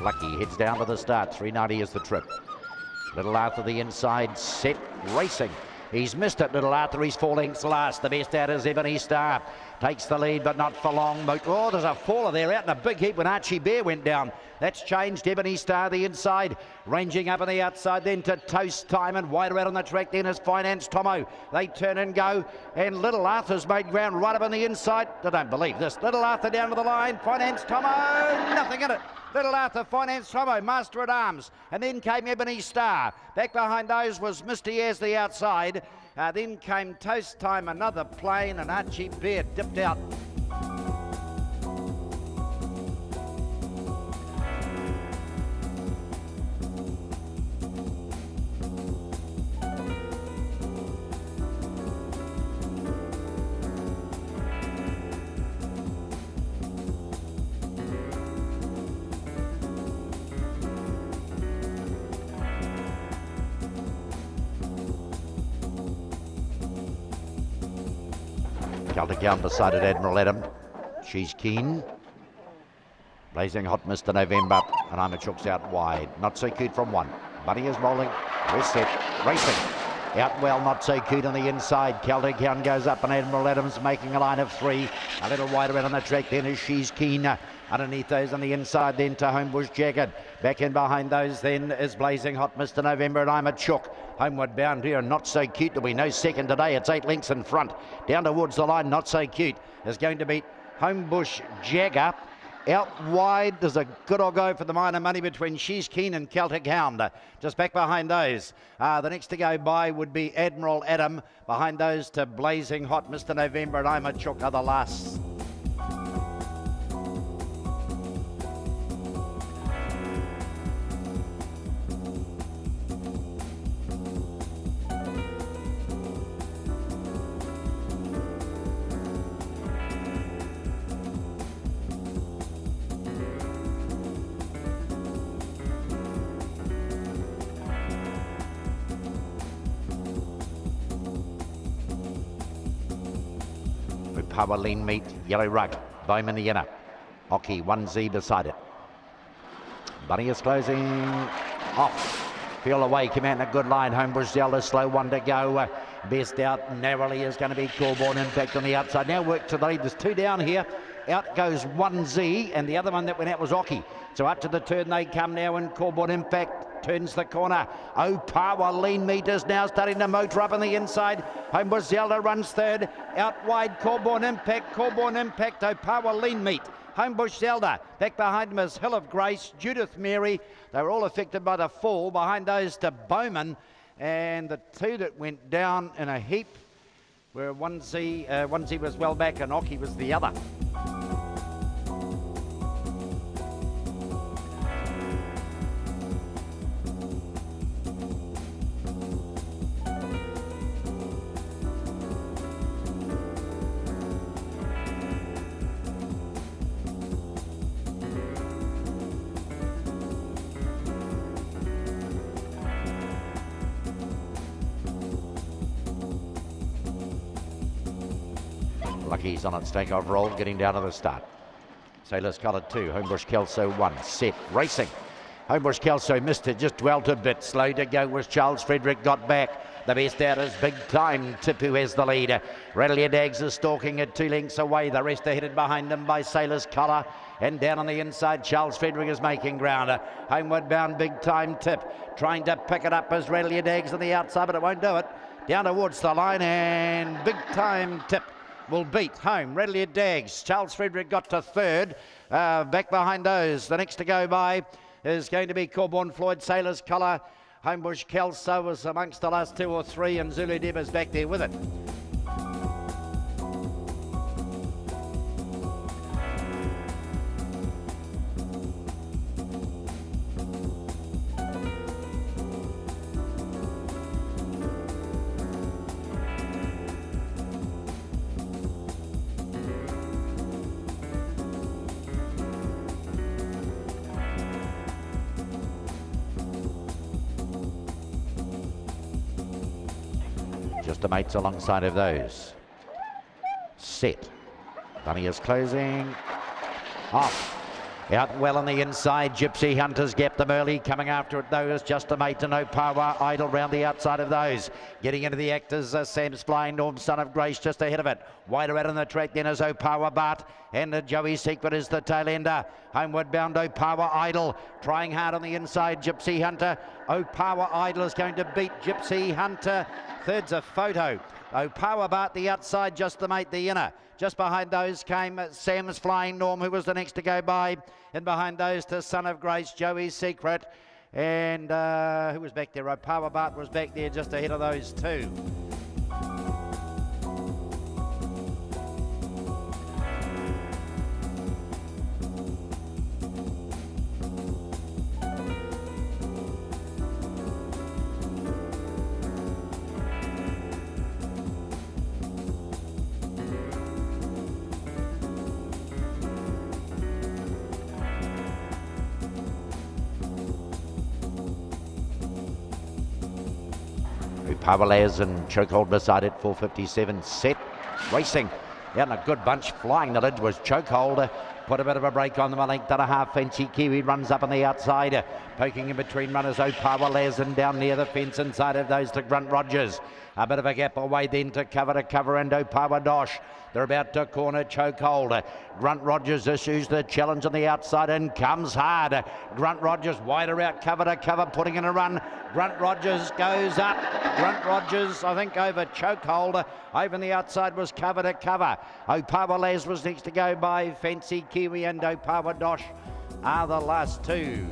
Lucky heads down to the start. 390 is the trip. Little Arthur the inside, set, racing. He's missed it, Little Arthur. He's 4 lengths last. The best out is Ebony Star. Takes the lead, but not for long. Oh, there's a faller there out in a big heap when Archie Bear went down. That's changed. Ebony Star the inside, ranging up on the outside, then to Toast Time, and wider out on the track then is Finance Tomo. They turn and go, and Little Arthur's made ground right up on the inside. I don't believe this. Little Arthur down to the line. Finance Tomo, nothing in it. Little Arthur, Finance Tomo, Master at Arms, and then came Ebony Star. Back behind those was Misty as the outside. Then came Toast Time, another plane, and Archie Bear dipped out. Celtic Gown beside it, Admiral Adam. She's keen. Blazing Hot Mr. November, and I'm a Chooks out wide. Not So Cute from 1. Bunny is rolling. We're set. Racing. Out well, Not So Cute on the inside. Celtic Gown goes up, and Admiral Adams making a line of 3. A little wider out on the track then is She's Keen. Underneath those on the inside then to Homebush Jagged. Back in behind those then is Blazing Hot Mr. November, and I'm a Chook. Homeward bound here, Not So Cute. There'll be no second today. It's 8 lengths in front. Down towards the line, Not So Cute is going to beat Homebush Jagger. Out wide, there's a good old go for the minor money between She's Keen and Celtic Hound. Just back behind those. The next to go by would be Admiral Adam. Behind those to Blazing Hot Mr. November, and I'm a Chook are the last. Power Lean Meat, Yellow Rug, Bowman the inner. Oki, 1Z beside it. Bunny is closing off. Feel away, came out in a good line. Homebush Zelda, slow one to go. Best out narrowly is going to be Corborn Impact on the outside. Now work to the lead. There's 2 down here. Out goes 1Z, and the other one that went out was Oki. So up to the turn they come now, and Corborn Impact turns the corner. Oh, Power Lean Meat is now starting to motor up on the inside. Homebush Zelda runs third. Out wide, Corborn Impact. Corborn Impact, Oh, Power Lean Meat. Homebush Zelda. Back behind him is Hill of Grace, Judith Mary. They were all affected by the fall. Behind those to Bowman. And the 2 that went down in a heap were 1Z was well back, and Oki was the other. Lucky's on its takeoff roll, getting down to the start. Sailor's Collar 2, Homebush Kelso 1, set, racing. Homebush Kelso missed it, just dwelt a bit. Slow to go was Charles Frederick, got back. The best out is Big Time Tip, who has the lead. Rattler Dags is stalking it 2 lengths away. The rest are headed behind him by Sailor's Collar. And down on the inside, Charles Frederick is making ground. Homeward bound, Big Time Tip. Trying to pick it up as Rattler Dags on the outside, but it won't do it. Down towards the line, and Big Time Tip will beat home. Rattler Dags. Charles Frederick got to third. Back behind those. The next to go by is going to be Corborn Floyd, Sailor's Collar. Homebush Kelso was amongst the last 2 or 3, and Zulu Deb is back there with it. Just the mates alongside of those. Set. Bunny is closing off. Out well on the inside, Gypsy Hunters get them early. Coming after it though is Just a Mate to No Power. Idle round the outside of those. Getting into the actors, Sam's Flying Norm, Son of Grace just ahead of it. Wider out on the track then is O'Power Bart. And Joey Secret is the tail ender. Homeward bound O'Power Idle. Trying hard on the inside, Gypsy Hunter. O'Power Idle is going to beat Gypsy Hunter. Third's a Photo. O'Power Bart the outside, Just the Mate the inner. Just behind those came Sam's Flying Norm, who was the next to go by. And behind those to Son of Grace, Joey's Secret. And who was back there? O'Power Bart was back there just ahead of those two. Pavales and Chokehold beside it, 4:57 set, racing. Out in a good bunch, flying the lid was Chokehold. Put a bit of a break on them, a length and a half. Fancy Kiwi runs up on the outside, poking in between runners. O'Powerlas and down near the fence inside of those to Grunt Rogers. A bit of a gap away then to cover and O'Power Dosh. They're about to corner Chokehold. Grunt Rogers issues the challenge on the outside and comes hard. Grunt Rogers wider out, cover to cover, putting in a run. Grunt Rogers goes up. Grunt Rogers, I think, over Chokehold. Over on the outside was cover to cover. O'Power Les was next to go by. Fancy Kiwi and O'Power Dosh are the last two.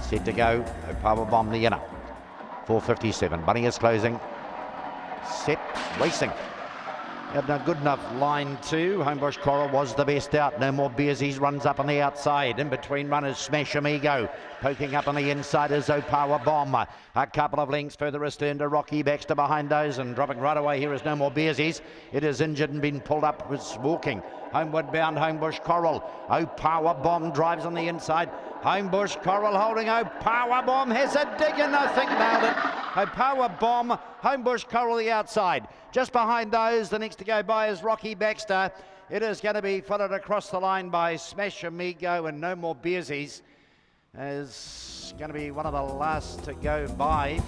Set to go, O'Power Bomb the inner, 4:57, Bunny is closing, set, racing. Had a good enough line too. Homebush Coral was the best out. No More Beersies runs up on the outside. In between runners, Smash Amigo. Poking up on the inside is O'Power Bomb. A couple of lengths further astern to Rocky Baxter behind those, and dropping right away here is No More Beersies. It is injured and been pulled up, was walking. Homeward bound Homebush Coral. O'Power Bomb drives on the inside. Homebush Coral holding. O'Power Bomb has a dig and I think nailed it. O'Power Bomb, Homebush Coral the outside. Just behind those, the next to go by is Rocky Baxter. It is going to be followed across the line by Smash Amigo and No More Beersies. Is going to be one of the last to go by.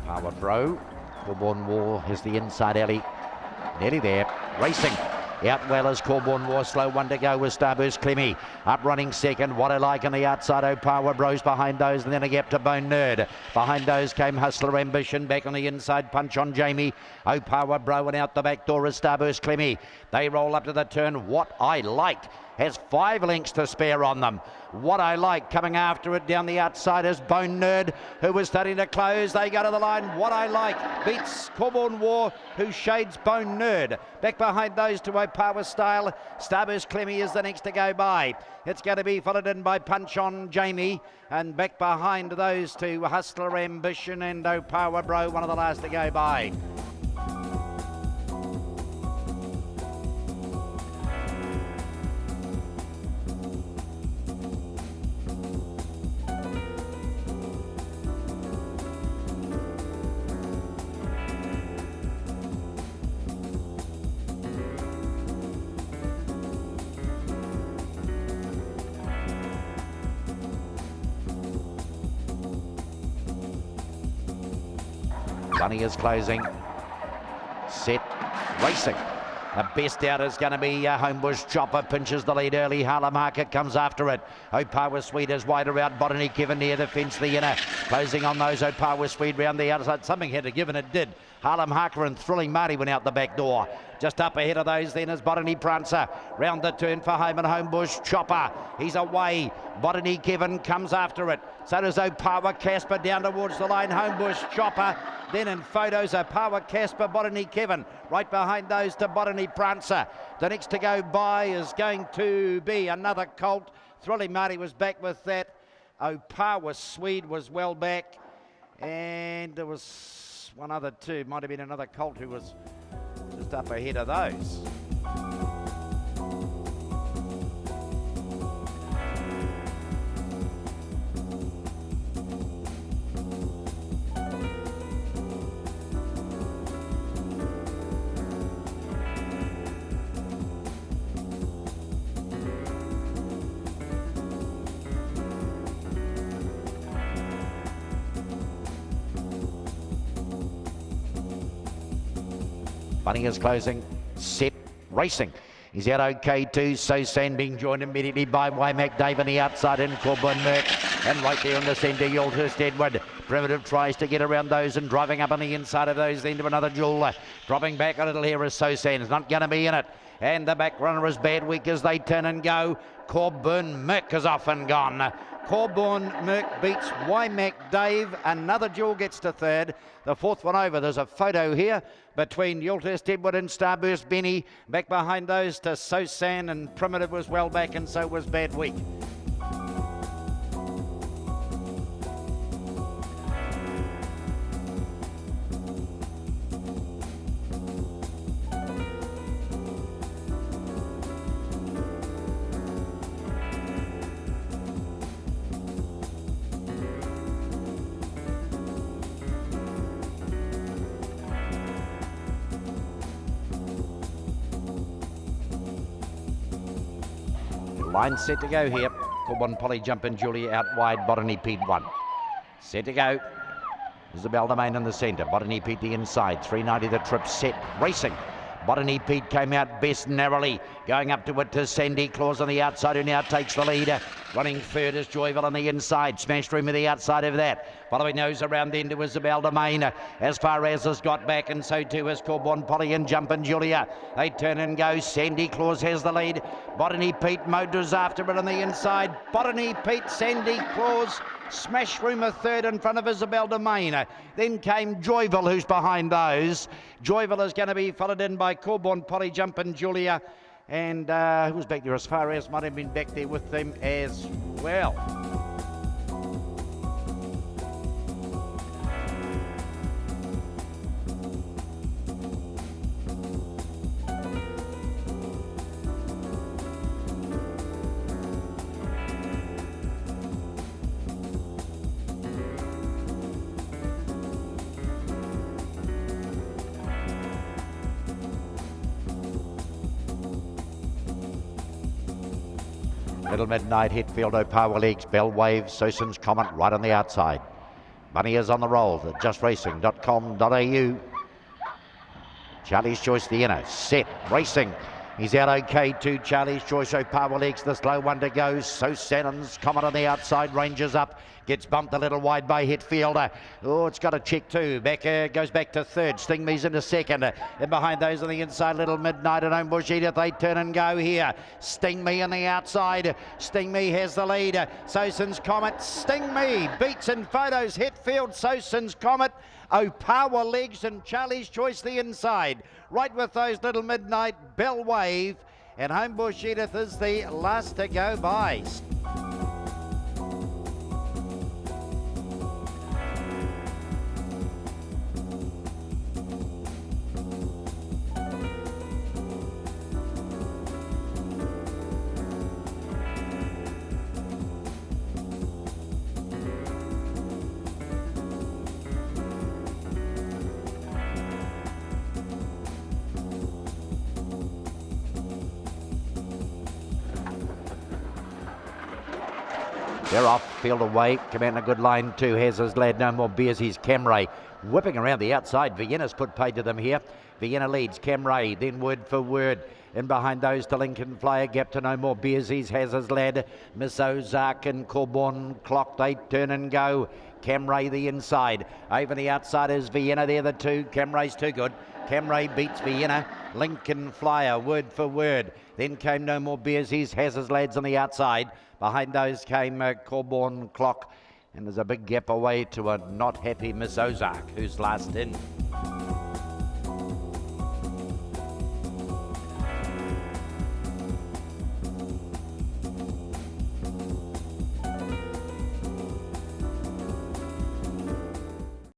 Power Bro, Corborn War is the inside alley, nearly there, racing. Out well as Corborn War, slow one to go with Starburst Clemmy. Up running second, What I Like on the outside, O'Power Bros behind those, and then a gap to Bone Nerd. Behind those came Hustler Ambition, back on the inside, Punch on Jamie. O'Power Bro and out the back door is Starburst Clemmy. They roll up to the turn, What I Like has 5 lengths to spare on them. What I Like coming after it down the outside is Bone Nerd, who was starting to close. They go to the line. What I Like beats Corborn War, who shades Bone Nerd. Back behind those to O'Power Style. Starburst Clemmy is the next to go by. It's going to be followed in by Punch on Jamie. And back behind those two, Hustler Ambition and O'Power Bro, one of the last to go by. Bunny is closing, set, racing. The best out is going to be Homebush Chopper, pinches the lead early. Harlem Market comes after it. Opawa Sweet is wider out. Botany Kevin near the fence, the inner. Closing on those, Opawa Sweet round the outside. Something had to give, and it did. Harlem Harker and Thrilling Marty went out the back door. Just up ahead of those then is Botany Prancer. Round the turn for home and Homebush Chopper. He's away. Botany Kevin comes after it. So does Opawa Casper down towards the line. Homebush Chopper. Then in photos, Opawa Casper, Botany Kevin. Right behind those to Botany Prancer. The next to go by is going to be another colt. Thrilling Marty was back with that. Opawa Swede was well back. And there was one other too. Might have been another colt who was just up ahead of those. Bunny is closing, set, racing. He's out okay too. So San being joined immediately by Wymack Dave on the outside in Corbin Merck. And right there in the centre, Yulthurst Edward. Primitive tries to get around those and driving up on the inside of those then to another Jewel. Dropping back a little here is So San. Is not going to be in it. And the back runner is Bad Week as they turn and go. Corbin Merck is off and gone. Corbin Merck beats Wymack Dave. Another Jewel gets to third. The fourth one over. There's a photo here between Yulthurst Edward and Starburst Benny. Back behind those to So San, and Primitive was well back, and so was Bad Week. Line set to go here. Corbin Polly jumping Julia out wide. Botany Pete 1. Set to go. Isabel Domain in the centre. Botany Pete the inside. 390 the trip set. Racing. Botany Pete came out best narrowly. Going up to it to Sandy Claus on the outside, who now takes the lead. Running third is Joyville on the inside. Smashed Room at the outside of that. Following those around then to Isabel Domain. As far as has got back, and so too is Corbin Polly and Jumpin' Julia. They turn and go. Sandy Claus has the lead. Botany Pete motors after it on the inside. Botany Pete, Sandy Claus. Smash Room a third in front of Isabel Domain. Then came Joyville, who's behind those. Joyville is going to be followed in by Corbin Polly, Jumpin' Julia. And who was back there? As far as might have been back there with them as well. Little Midnight, Hetfield, Opawa Legs, Bell Wave, Sosin's Comet right on the outside. Money is on the roll at justracing.com.au. Charlie's Choice, the inner, set, racing. He's out okay too. Charlie's Choice, Opawa Legs, the slow one to go. So Sannon's Comet on the outside, ranges up, gets bumped a little wide by Hetfield. Oh, it's got a check too. Back goes back to third. Sting Me's into second. Then behind those on the inside, Little Midnight and Homebush Edith. They turn and go here. Sting Me on the outside. Sting Me has the lead. Sosin's Comet. Sting Me beats in photos. Hetfield, Sosin's Comet. Opawa Legs and Charlie's Choice the inside. Right with those Little Midnight, Bell Wave, and Homebush Edith is the last to go by. They're off, field away, come out in a good line too. Has his lad, no more beers. He's Camray whipping around the outside. Vienna's put paid to them here. Vienna leads, Camray, then word for word. In behind those to Lincoln Flyer, gap to no more Bearsies, has his lad. Miss Ozark and Corborn clocked, 8 turn and go. Camray the inside, over the outside is Vienna, they're the two. Camray's too good. Camray beats Vienna. Lincoln Flyer, word for word. Then came no more Bearsies, has his lads on the outside. Behind those came Corborn clock. And there's a big gap away to a not happy Miss Ozark, who's last in.